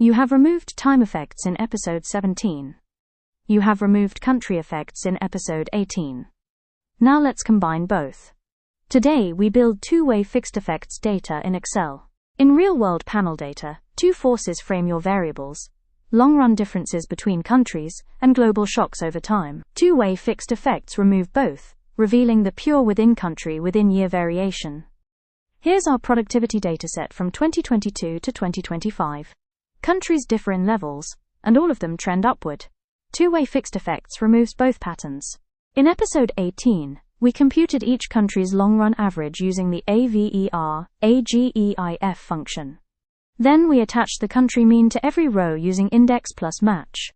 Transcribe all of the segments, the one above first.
You have removed time effects in episode 17. You have removed country effects in episode 18. Now let's combine both. Today we build two-way fixed effects data in Excel. In real-world panel data, two forces frame your variables: long-run differences between countries and global shocks over time. Two-way fixed effects remove both, revealing the pure within-country within-year variation. Here's our productivity dataset from 2022 to 2025. Countries differ in levels, and all of them trend upward. Two-way fixed effects removes both patterns. In episode 18, we computed each country's long-run average using the AGEIF function. Then we attached the country mean to every row using index plus match.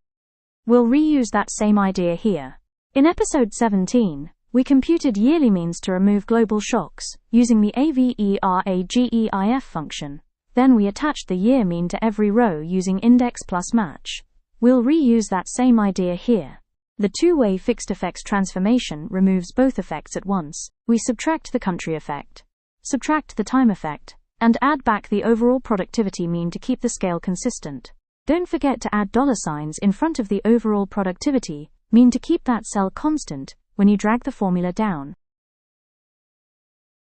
We'll reuse that same idea here. In episode 17, we computed yearly means to remove global shocks using the AVERAGEIF function. Then we attached the year mean to every row using index plus match. We'll reuse that same idea here. The two-way fixed effects transformation removes both effects at once. We subtract the country effect, subtract the time effect, and add back the overall productivity mean to keep the scale consistent. Don't forget to add $signs in front of the overall productivity mean to keep that cell constant when you drag the formula down.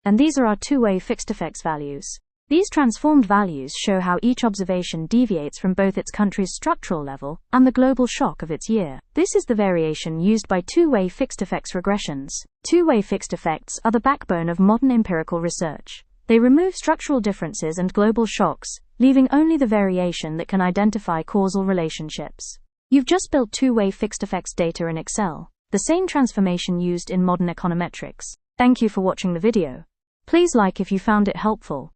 And these are our two-way fixed effects values. These transformed values show how each observation deviates from both its country's structural level and the global shock of its year. This is the variation used by two-way fixed effects regressions. Two-way fixed effects are the backbone of modern empirical research. They remove structural differences and global shocks, leaving only the variation that can identify causal relationships. You've just built two-way fixed effects data in Excel, the same transformation used in modern econometrics. Thank you for watching the video. Please like if you found it helpful.